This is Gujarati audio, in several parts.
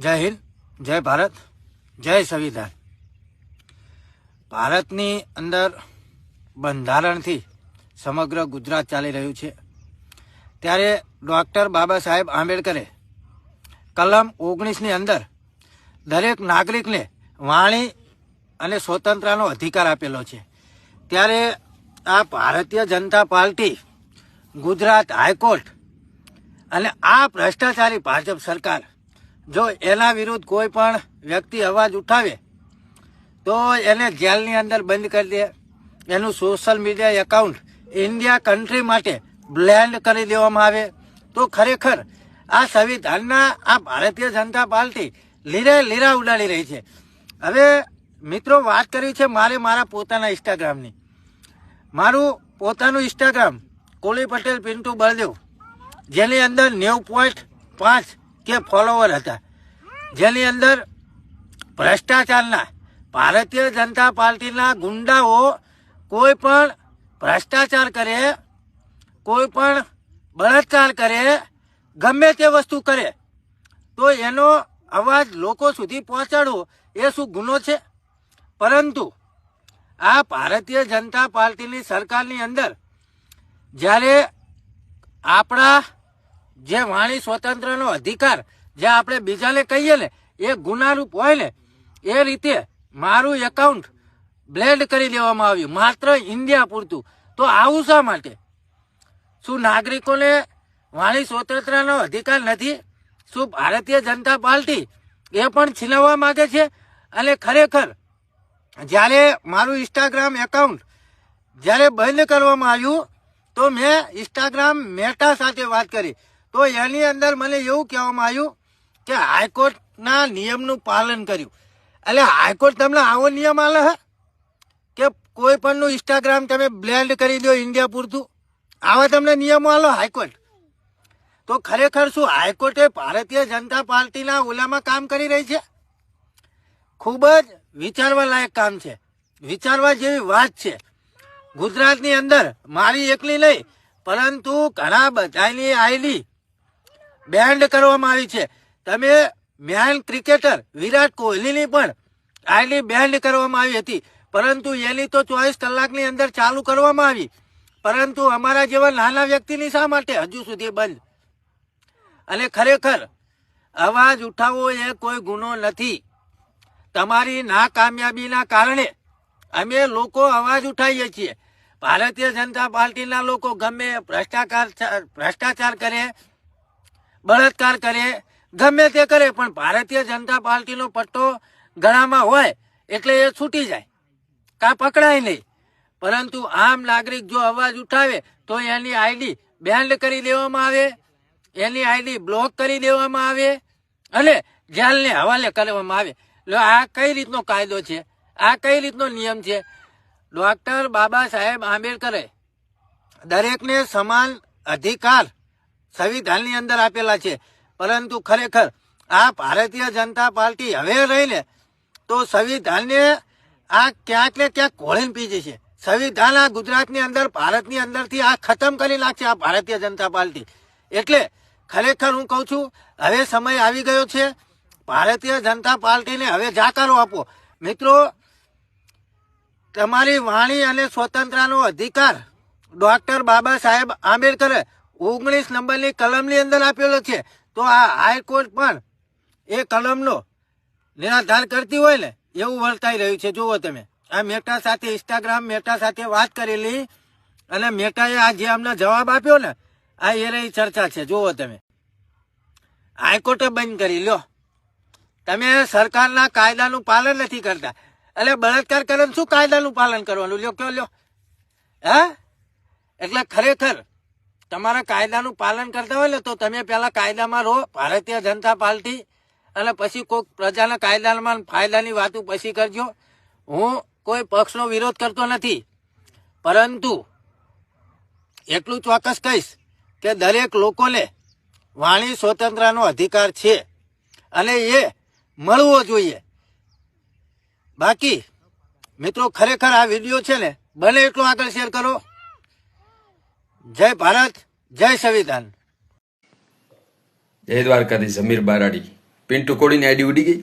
જય હિન્દ, જય ભારત, જય સંવિધાન। ભારતની અંદર બંધારણથી સમગ્ર ગુજરાત ચાલી રહ્યું છે, ત્યારે ડૉક્ટર બાબા સાહેબ આંબેડકરે કલમ 19ની અંદર દરેક નાગરિકને વાણી અને સ્વતંત્રતાનો અધિકાર આપેલો છે। ત્યારે આ ભારતીય જનતા પાર્ટી, ગુજરાત હાઈકોર્ટ અને આ ભ્રષ્ટાચારી ભાજપ સરકાર જો એના વિરુદ્ધ કોઈ પણ વ્યક્તિ અવાજ ઉઠાવે તો એને જેલની અંદર બંધ કરી દે, એનું social media account India country માટે બ્લેન્ડ કરી દેવામાં આવે, તો ખરેખર આ સંવિધાનના આ ભારતીય જનતા પાર્ટી લીરા ઉડાડી રહી છે। હવે મિત્રો વાત કરી છે મારા પોતાના ઇન્સ્ટાગ્રામની। મારું પોતાનું ઇન્સ્ટાગ્રામ કોલી પટેલ પિન્ટુ બળદેવ, જેની અંદર 90.5 કે ફોલોવર હતા, જેની અંદર ભ્રષ્ટાચારના ભારતીય જનતા પાર્ટીના ગુંડાઓ કોઈ પણ ભ્રષ્ટાચાર કરે, કોઈ પણ બળાત્કાર કરે, ગમે તે વસ્તુ કરે તો એનો અવાજ લોકો સુધી પહોંચાડવો એ શું ગુનો છે? પરંતુ આ ભારતીય જનતા પાર્ટીની સરકારની અંદર જ્યારે આપણા જે વાણી સ્વતંત્રનો અધિકાર જે આપણે બીજાને કહીએ ને એ ગુનારૂપ હોય ને, એ રીતે મારું એકાઉન્ટ બ્લેન્ડ કરી દેવામાં આવ્યું માત્ર ઇન્ડિયા પૂરતું। તો આવું શા માટે? શું નાગરિકોને વાણી સ્વતંત્રનો અધિકાર નથી? શું ભારતીય જનતા પાર્ટી એ પણ છીનવવા માંગે છે? અને ખરેખર જ્યારે મારું ઇન્સ્ટાગ્રામ એકાઉન્ટ જ્યારે બંધ કરવામાં આવ્યું તો મેં ઇન્સ્ટાગ્રામ મેટા સાથે વાત કરી, તો એની અંદર મને એવું કહેવામાં આવ્યું કે હાઈકોર્ટના નિયમનું પાલન કર્યું। એટલે હાઈકોર્ટ તમને આવો નિયમ આલે હે કે કોઈ પણનું ઇન્સ્ટાગ્રામ તમે બ્લેન્ડ કરી દો ઇન્ડિયા પૂરતું? આવા તમને નિયમો આલો હાઈકોર્ટ? તો ખરેખર શું હાઈકોર્ટે ભારતીય જનતા પાર્ટીના ઓલામાં કામ કરી રહી છે? ખૂબ જ વિચારવા લાયક કામ છે, વિચારવા જેવી વાત છે। ગુજરાતની અંદર મારી એકલી નહીં પરંતુ ઘણા બધાની આઈડી બેન્ડ કરવામાં આવી છે। તમે મેન ક્રિકેટર વિરાટ કોહલીની પણ આઈડી બેન્ડ કરવામાં આવી હતી, પરંતુ એની તો 24 કલાકની અંદર ચાલુ કરવામાં આવી, પરંતુ અમારા જેવા નાના વ્યક્તિની શા માટે હજુ સુધી બંધ? અને ખરેખર અવાજ ઉઠાવવો એ કોઈ ગુનો નથી। તમારી નાકામયાબીના કારણે અમે લોકો અવાજ ઉઠાવીએ છીએ। ભારતીય જનતા પાર્ટીના લોકો ગમે ભ્રષ્ટાચાર કરે, બળાત્કાર કરે, ગમે તે કરે, પણ ભારતીય જનતા પાર્ટીનો પટ્ટો ગળામાં હોય એટલે એ છૂટી જાય, કાં પકડાય નહીં। પરંતુ આમ નાગરિક જો અવાજ ઉઠાવે તો એની આઈડી બેન્ડ કરી દેવામાં આવે, એની આઈડી બ્લોક કરી દેવામાં આવે અને જેલને હવાલે કરવામાં આવે। આ કઈ રીતનો કાયદો છે? આ કઈ રીતનો નિયમ છે? ડૉક્ટર બાબા સાહેબ આંબેડકરે દરેકને સમાન અધિકાર સંવિધાનની અંદર આપેલા છે, પરંતુ ખરેખર આ ભારતીય જનતા પાર્ટી હવે રહીને તો સંવિધાનને આ ક્યાંક ને ક્યાંક ઘોળીને પી જશે। સંવિધાન આ ગુજરાતની અંદર, ભારતની અંદરથી આ ખતમ કરી નાખશે આ ભારતીય જનતા પાર્ટી। એટલે ખરેખર હું કહું છું હવે સમય આવી ગયો છે, ભારતીય જનતા પાર્ટીને હવે જાકારો આપો। મિત્રો, તમારી વાણી અને સ્વતંત્રનો અધિકાર ડૉક્ટર બાબા સાહેબ આંબેડકરે 19 નંબરની કલમની અંદર આપેલો છે, તો આ હાઈકોર્ટ પણ એ કલમનો નિરાધાર કરતી હોય ને એવું વર્તાઈ રહ્યું છે। જુઓ તમે, આ મેટા સાથે ઇન્સ્ટાગ્રામ મેટા સાથે વાત કરેલી અને મેટાએ આ જે અમને જવાબ આપ્યો ને, આ એની ચર્ચા છે। જુઓ તમે, હાઈકોર્ટે બંધ કરી લ્યો, તમે સરકારના કાયદાનું પાલન નથી કરતા। એટલે બળાત્કાર કરે શું કાયદાનું પાલન કરવાનું? લ્યો કયો લ્યો, હા? એટલે ખરેખર તમારા કાયદાનું પાલન કરતા હોય ને તો તમે પહેલા કાયદામાં રહો, ભારતીય જનતા પાર્ટી, અને પછી કોઈ પ્રજાના કાયદામાં ફાયદાની વાતો પછી કરજો। હું કોઈ પક્ષનો વિરોધ કરતો નથી, પરંતુ એટલું ચોક્કસ કહીશ કે દરેક લોકોને વાણી સ્વતંત્રનો અધિકાર છે અને એ મળવો જોઈએ। બાકી મિત્રો ખરેખર આ વિડીયો છે ને બને એટલો આગળ શેર કરો। જય ભારત, જય સંવિધાન। જય દ્વારકાધીશ, સમીર બારાડી। પિન્ટુ કોડીની આઈડી ઉડી ગઈ?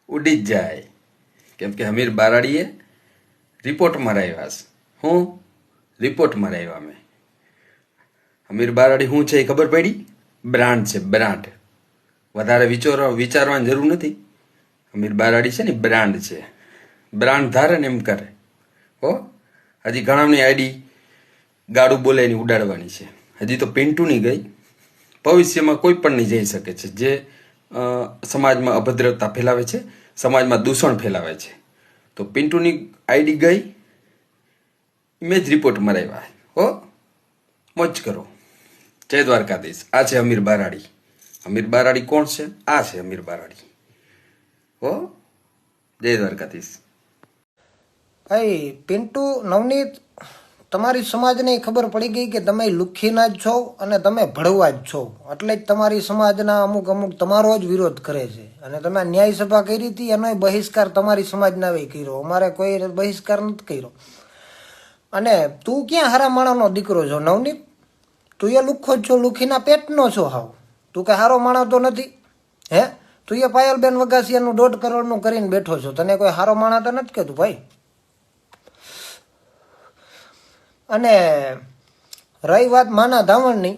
ઉડી જ જાય, કેમ કે અમીર બારાડીએ રિપોર્ટ મરાવ્યા છે. હું રિપોર્ટ મરાવ્યા અમે. અમીર બારાડી શું છે એ ખબર પડી? બ્રાન્ડ છે, બ્રાન્ડ. વધારે વિચારવાની જરૂર નથી. અમીર બારાડી છે ને બ્રાન્ડ છે, બ્રાન્ડ ધારે ને એમ કરે. હો, હજી ઘણાની આઈડી ગાડું બોલાઈને ઉડાડવાની છે. હજી તો પિન્ટુની ગઈ, ભવિષ્યમાં કોઈ પણ નહીં જઈ શકે છે જે સમાજમાં અભદ્રતા ફેલાવે છે, સમાજમાં દૂષણ ફેલાવે છે. તો પિન્ટુની આઈડી ગઈ, મેં જ રિપોર્ટ મરાવ્યા. હો, મોજ કરો. જય દ્વારકાધીશ. આ છે અમીર બારાડી. અમીર બારાડી કોણ છે? આ છે અમીર બારાડી. હો, જય દ્વારકાધીશ. ભાઈ પિન્ટુ, નવનીત, તમારી સમાજને ખબર પડી ગઈ કે તમે લુખ્ખીના જ છો અને તમે ભડવા જ છો, એટલે જ તમારી સમાજના અમુક તમારો જ વિરોધ કરે છે. અને તમે ન્યાય સભા કરી હતી, એનો બહિષ્કાર તમારી સમાજના કર્યો, અમારે કોઈ બહિષ્કાર નથી કર્યો. અને તું ક્યાં હારા માણાનો દીકરો છો નવનીત? તું એ લુખ્ખો જ છો, લુખ્ખીના પેટનો છો હાવ. તું કઈ હારો માણસ તો નથી. હે, તું એ પાયલબેન વગાસિયાનું 1.5 કરોડનું કરીને બેઠો છો, તને કોઈ હારો માણસ તો નથી કહેતું ભાઈ. અને રહી વાત માના ધાવણની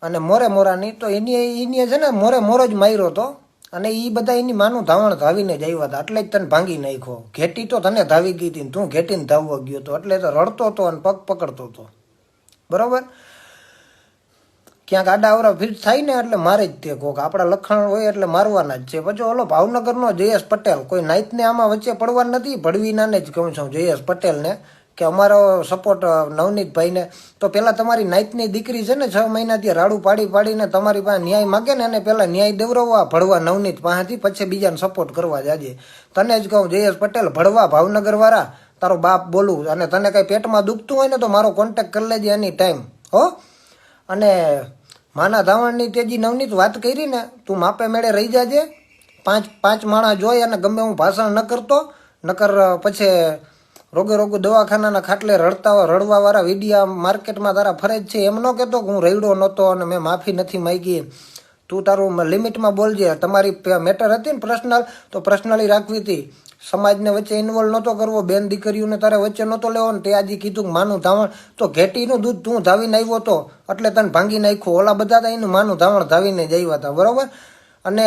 અને મોરે મોરાની, તો એની છે ને મોરે મોરો જ માર્યો હતો. અને એ બધા એની માનું ધાવણ ધાવીને જ આવ્યા હતા, એટલે જ તને ભાંગી નાખ્યો. ઘેટી તો તને ધાવી ગઈ હતી, તું ઘેટીને ધાવવા ગયો હતો, એટલે તો રડતો હતો અને પગ પકડતો હતો. બરોબર? ક્યાંક આડા અવરા ફિટ થાય ને એટલે મારે જ તે કોક આપણા લખણ હોય એટલે મારવાના જ છે. પછી ઓલો ભાવનગરનો જયેશ પટેલ, કોઈ નાઈટને આમાં વચ્ચે પડવા નથી, ભડવીનાને જ કહું છું, જયેશ પટેલને, કે અમારો સપોર્ટ નવનીતભાઈને. તો પહેલાં તમારી નાઈટની દીકરી છે ને 6 મહિનાથી રાડું પાડી પાડીને તમારી પાસે ન્યાય માગે ને, એને પહેલાં ન્યાય દેવરાવવા ભડવા નવનીત પાસેથી, પછી બીજાને સપોર્ટ કરવા જાજે. તને જ કહું જયેશ પટેલ, ભડવા ભાવનગરવાળા, તારો બાપ બોલું. અને તને કંઈ પેટમાં દુખતું હોય ને તો મારો કોન્ટેક્ટ કરી લેજે એની ટાઈમ. હો, અને માના ધાવણની તેજી નવનીત વાત કરી ને, તું માપે મેળે રહી જાજે. પાંચ માણસ જોઈ અને ગમે હું ભાષણ ન કરતો, નકર પછી રોગે દવાખાનાના ખાટલે રડવાવાળા વિડીયા માર્કેટમાં તારા ફરજ છે. એમ ન કહેતો કે હું રડ્યો નહોતો અને મેં માફી નથી માંગી. તું તારું લિમિટમાં બોલજે. તમારી મેટર હતી ને પર્સનલ, તો પર્સનલી રાખવી હતી. સમાજને વચ્ચે ઇન્વોલ્વ નહોતો કરવો, બેન દીકરીઓને તારે વચ્ચે નહોતો લેવો. ને તે આજે કીધું કે માનું ધાવણ, તો ઘેટીનું દૂધ તું ધાવીને આવ્યો હતો એટલે તને ભાંગી નાખ્યું. ઓલા બધા હતા એનું માનું ધાવણ ધાવીને જ આવ્યા હતા. બરોબર? અને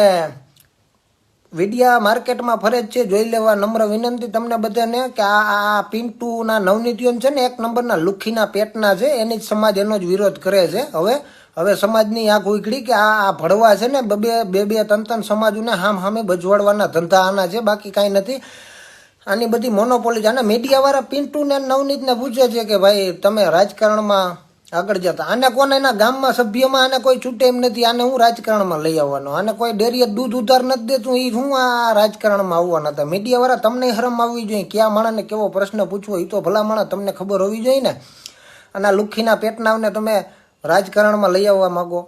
વિડિયા માર્કેટમાં ફરે જ છે, જોઈ લેવા. નમ્ર વિનંતી તમને બધાને કે આ પિન્ટુના નવનીતિઓ છે ને 1 નંબરના લુખ્ખીના પેટના છે, એની જ સમાજ એનો જ વિરોધ કરે છે. હવે સમાજની આંખ ઉઘડી કે આ ભડવા છે ને બે ત્રણ સમાજોને સામે બજવાડવાના ધંધા આના છે, બાકી કાંઈ નથી. આની બધી મોનોપોલી છે. અને મીડિયાવાળા પિન્ટુને નવનીતને પૂછે છે કે ભાઈ તમે રાજકારણમાં આગળ જતા, આને કોને એના ગામમાં સભ્યમાં આને કોઈ છૂટે એમ નથી, આને હું રાજકારણમાં લઈ આવવાનો, આને કોઈ ડેરીએ દૂધ ઉધાર નથી દેતું, એ હું આ રાજકારણમાં આવવાના હતા. મીડિયાવાળા તમને શરમ આવવી જોઈએ, કયા માણસને કેવો પ્રશ્ન પૂછવો એ તો ભલા માણસ તમને ખબર હોવી જોઈએ ને. અને આ લુખ્ખીના પેટનાવને તમે રાજકારણમાં લઈ આવવા માગો.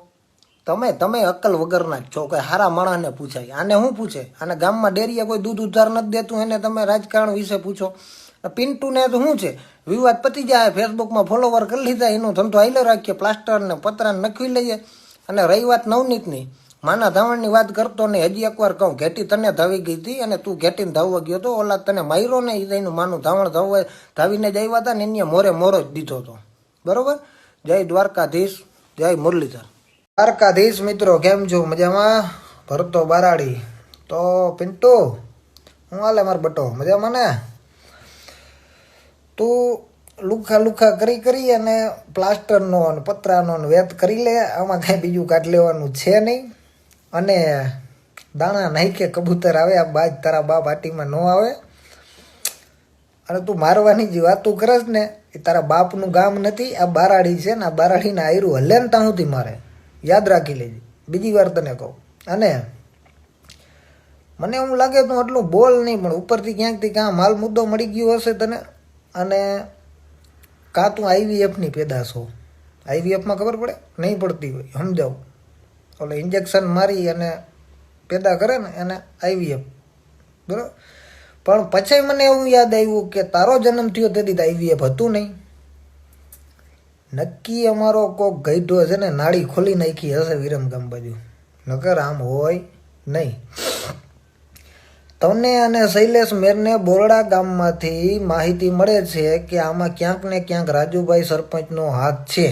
તમે અક્કલ વગરના જ છો. કોઈ હારા માણસને પૂછાય, આને શું પૂછે? આને ગામમાં ડેરીએ કોઈ દૂધ ઉધાર નથી દેતું, એને તમે રાજકારણ વિશે પૂછો. પિન્ટુને તો શું છે, વિવાદ પતી જાય, ફેસબુકમાં ફોલોવર કરી લીધા, એનો ધંધો હાઈલો રાખીએ, પ્લાસ્ટર ને પતરાને નખવી લઈએ. અને રહી વાત નવનીતની, માના ધાવણની વાત કરતો ને, હજી એકવાર કહું, ઘેટી તને ધાવી ગઈ હતી અને તું ઘેટીને ધાવવા ગયો હતો. ઓલા તને માર્યો ને, એનું માનું ધાવણ ધાવીને જ આવ્યા હતા ને, એને મોરે મોરો જ દીધો હતો. બરોબર? જય દ્વારકાધીશ, જય મુરલીધર. દ્વારકાધીશ મિત્રો, કેમ છો? મજામાં? ભરતો બારાડી. તો પિન્ટુ, હું હાલે માર બટો? મજામાં ને? તું લુખા કરી અને પ્લાસ્ટરનો અને પતરાનો વેત કરી લે. આમાં કાંઈ બીજું કાઢ લેવાનું છે નહીં. અને દાણા નહીં કે કબૂતર આવે, આ બાજ તારા બાપ આટીમાં ન આવે. અને તું મારવાની જે વાતું કરસ ને, એ તારા બાપનું ગામ નથી, આ બારાડી છે ને. આ બારાડીના આયરું હલે ને ત્યાં સુધી મારે યાદ રાખી લેજે. બીજી વાર તને કહું. અને મને એવું લાગે તું એટલું બોલ નહીં, પણ ઉપરથી ક્યાંકથી કાં માલ મુદ્દો મળી ગયો હશે તને. અને કાં તું IVFની પેદાશ હો. IVFમાં ખબર પડે? નહીં પડતી હોય, સમજાવું. ઓલે ઇન્જેક્શન મારી અને પેદા કરે ને એને IVF. બરાબર? પણ પછી મને એવું યાદ આવ્યું કે તારો જન્મ થયો તેથી IVF હતું નહીં. નક્કી અમારો કોક ગઈઢો છે ને નાળી ખોલી નાખી હશે વિરમગામ બાજુ. નકર આમ હોય નહીં. તમને અને શૈલેષ મેરને બોરડા ગામમાંથી માહિતી મળે છે કે આમાં ક્યાંક ને ક્યાંક રાજુભાઈ સરપંચનો હાથ છે.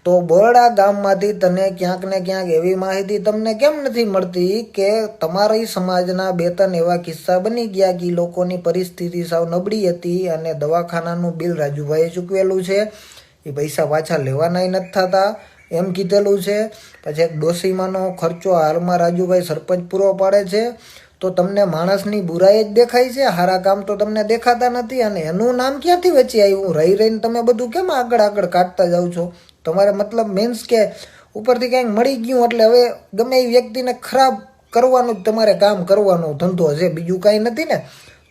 તો બોરડા ગામમાંથી તને ક્યાંક ને ક્યાંક એવી માહિતી તમને કેમ નથી મળતી કે તમારી સમાજના 2-3 એવા કિસ્સા બની ગયા કે લોકોની પરિસ્થિતિ સાવ નબળી હતી અને દવાખાનાનું બિલ રાજુભાઈએ ચૂકવેલું છે, એ પૈસા પાછા લેવાના નથી થતા એમ કીધેલું છે. પછી એક ડોસીમાનો ખર્ચો હાલમાં રાજુભાઈ સરપંચ પૂરો પાડે છે. તો તમને માણસની બુરાઈ જ દેખાય છે, સારા કામ તો તમને દેખાતા નથી. અને એનું નામ ક્યાંથી વચ્ચે આવ્યું? રહી રહીને તમે બધું કેમ આગળ કાઢતા જાઓ છો? તમારે મતલબ મીન્સ કે ઉપરથી કંઈક મળી ગયું એટલે હવે ગમે એ વ્યક્તિને ખરાબ કરવાનું જ તમારે કામ કરવાનો ધંધો છે, બીજું કાંઈ નથી ને.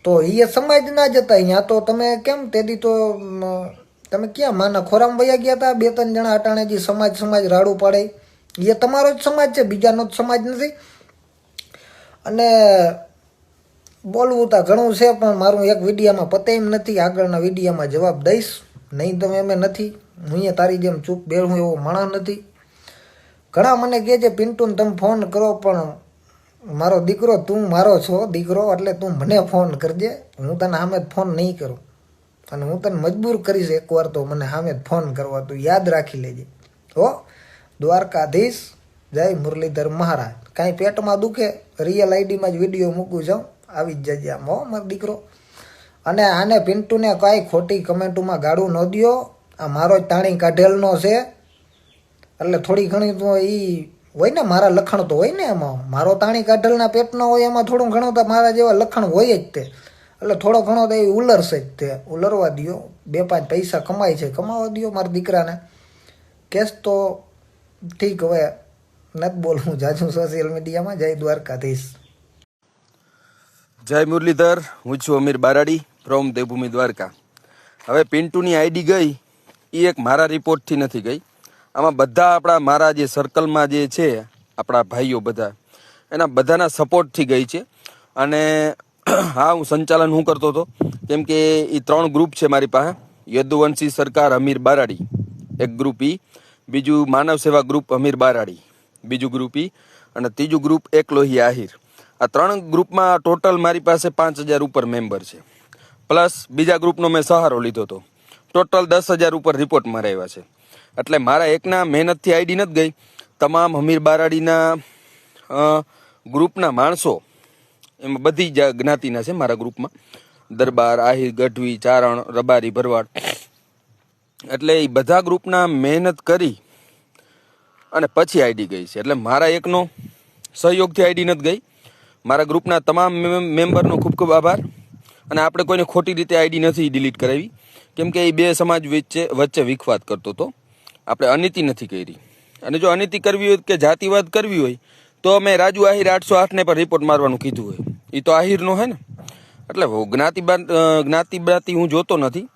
તો એ સમાજ ના જતા અહીંયા તો તમે કેમ તેથી તો તમે ક્યાં માના ખોરામ વયા ગયા હતા? 2-3 જણા અટાણે જે સમાજ રાડું પાડે એ તમારો જ સમાજ છે, બીજાનો જ સમાજ નથી. અને બોલવું તો ઘણું છે પણ મારું એક વિડીયામાં પતે એમ નથી. આગળના વિડીયામાં જવાબ દઈશ. નહીં તો એમ નથી, હું અહીંયા તારી જેમ ચૂપ બેઠું એવો માણસ નથી. ઘણા મને કહે છે પિન્ટુને તમે ફોન કરો, પણ મારો દીકરો તું મારો છો દીકરો એટલે તું મને ફોન કરજે, હું તને સામે જ ફોન નહીં કરું. અને હું તને મજબૂર કરીશ એકવાર તો મને સામે જ ફોન કરવા, તું યાદ રાખી લેજે. હો દ્વારકાધીશ, જય મુરલીધર મહારાજ. કાંઈ પેટમાં દુખે રિયલ આઈડીમાં જ વિડીયો મૂકું છું, આવી જ જજે આમ હો મારો દીકરો. અને આને પિન્ટુને કાંઈ ખોટી કમેન્ટોમાં ગાળું ન દ્યો, આ મારો જ તાણી કાઢેલનો છે એટલે થોડી ઘણી તો એ હોય ને, મારા લખણ તો હોય ને એમાં. મારો તાણી કાઢેલના પેટનો હોય એમાં થોડું ઘણું તો મારા જેવા લખણ હોય જ તે, એટલે થોડો ઘણો તો એ ઉલરશે જ તે. ઉલરવા દ્યો, 2-5 પૈસા કમાય છે કમાવા દ્યો મારા દીકરાને. કેસ તો ઠીક, હવે નથી બોલવું જાજુ સોશિયલ મીડિયામાં. જય દ્વારકાધીશ. જય મુરલીધર, હું છું અમીર બારાડી ફ્રોમ દેવભૂમિ દ્વારકા. હવે પિન્ટુની આઈડી ગઈ એ એક મારા રિપોર્ટથી નથી ગઈ. આમાં બધા મારા જે સર્કલમાં જે છે આપણા ભાઈઓ બધા, એના બધાના સપોર્ટથી ગઈ છે. અને હા, હું સંચાલન હું કરતો હતો કેમ કે એ 3 ગ્રુપ છે મારી પાસે. યદુવંશી સરકાર અમીર બારાડી એક ગ્રુપ, બીજું માનવ સેવા ગ્રુપ અમીર બારાડી બીજું ગ્રુપ, અને ત્રીજું ગ્રુપ એક લોહી આહિર. આ 3 ગ્રુપમાં ટોટલ મારી પાસે 5,000 ઉપર મેમ્બર છે. પ્લસ બીજા ગ્રુપનો મેં સહારો લીધો હતો. ટોટલ 10,000 ઉપર રિપોર્ટ મરાવ્યા છે. એટલે મારા એકના મહેનતથી આઈડી નથી ગઈ. તમામ અમીર બારાડીના ગ્રુપના માણસો, એમાં બધી જ જ્ઞાતિના છે મારા ગ્રુપમાં. દરબાર, આહિર, ગઢવી, ચારણ, રબારી, ભરવાડ. એટલે એ બધા ગ્રુપના મહેનત કરી અને પછી આઈડી ગઈ છે. એટલે મારા એકનો સહયોગથી આઈડી નથી ગઈ. મારા ગ્રુપના તમામ મેમ્બરનો ખૂબ ખૂબ આભાર. અને આપણે કોઈને ખોટી રીતે આઈડી નથી ડિલીટ કરાવી, કેમ કે એ 2 સમાજ વચ્ચે વિખવાદ કરતો હતો. આપણે અનીતિ નથી કરી. અને જો અનીતિ કરવી હોય કે જાતિવાદ કરવી હોય તો મેં રાજુ આહિર 808 પર રિપોર્ટ મારવાનું કીધું હોય. એ તો આહિરનો હે ને. એટલે જ્ઞાતિ હું જોતો નથી.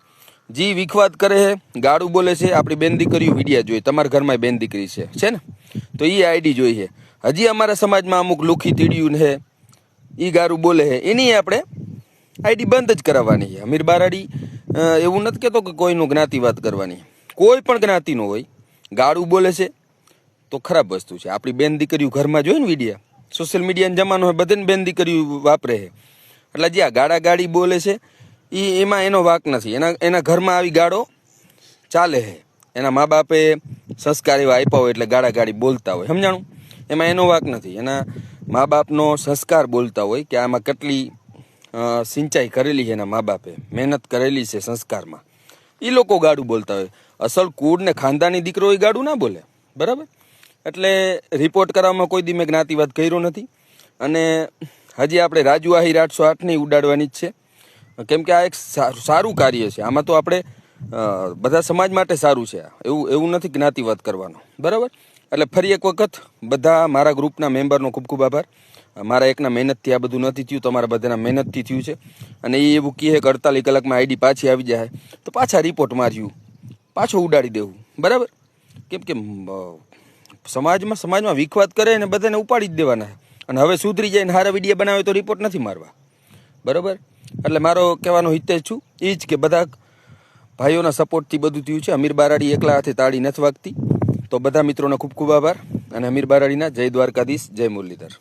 જી વિખવાદ કરે છે, ગાળું બોલે છે, આપણી બેન દીકરીઓ વિડિયા જોઈએ. તમારા ઘરમાં બેન દીકરી છે ને, તો એ આઈડી જોઈ છે. હજી અમારા સમાજમાં અમુક લુખી તીડિયું છે, એ ગાળું બોલે છે, એની આપણે આઈડી બંધ જ કરાવવાની છે. અમીર બારાડી એવું નથી કહેતો કે કોઈનું જ્ઞાતિવાદ કરવાની. કોઈ પણ જ્ઞાતિનો હોય, ગાળું બોલે છે તો ખરાબ વસ્તુ છે. આપણી બેન દીકરીઓ ઘરમાં જોઈ ને વિડીયા, સોશિયલ મીડિયાનો જમાનો હોય, બધાને બેન દીકરીઓ વાપરે છે. એટલે જે આ ગાળી બોલે છે એમાં એનો વાક નથી. એના ઘરમાં આવી ગાળો ચાલે છે. એના મા બાપે સંસ્કાર એવા આપ્યા હોય એટલે ગાળી બોલતા હોય, સમજાણું? એમાં એનો વાક નથી. એના મા બાપનો સંસ્કાર બોલતા હોય કે આમાં કેટલી સિંચાઈ કરેલી છે, એના મા બાપે મહેનત કરેલી છે સંસ્કારમાં, એ લોકો ગાળું બોલતા હોય. અસલ કુળ ને ખાનદાની દીકરો એ ગાળું ના બોલે, બરાબર? એટલે રિપોર્ટ કરવામાં કોઈ દી મેં જ્ઞાતિવાદ કર્યો નથી. અને હજી આપણે રાજુ આહિર 808 ઉડાડવાની જ છે, કેમ કે આ એક સારું કાર્ય છે. આમાં તો આપણે બધા સમાજ માટે સારું છે. એવું નથી જ્ઞાતિવાદ કરવાનો, બરાબર? એટલે ફરી એક વખત બધા મારા ગ્રુપના મેમ્બરનો ખૂબ ખૂબ આભાર. મારા એકના મહેનતથી આ બધું નથી થયું, તમારા બધાના મહેનતથી થયું છે. અને એ એવું કહે કે 48 કલાકમાં આઈડી પાછી આવી જાય તો પાછા રિપોર્ટ માર્યું, પાછો ઉડાડી દેવું, બરાબર? કેમ કે સમાજમાં વિખવાદ કરે ને બધાને ઉપાડી જ દેવાના. અને હવે સુધરી જાય ને સારા વિડીયો બનાવે તો રિપોર્ટ નથી મારવા, બરાબર? એટલે મારો કહેવાનો હિતેશ છું એ જ કે બધા ભાઈઓના સપોર્ટથી બધું થયું છે. અમીર બારાડી એકલા હાથે તાળી નથી વાગતી. તો બધા મિત્રોનો ખૂબ ખૂબ આભાર. અને અમીર બારાડીના જય દ્વારકાધીશ, જય મુરલીધર.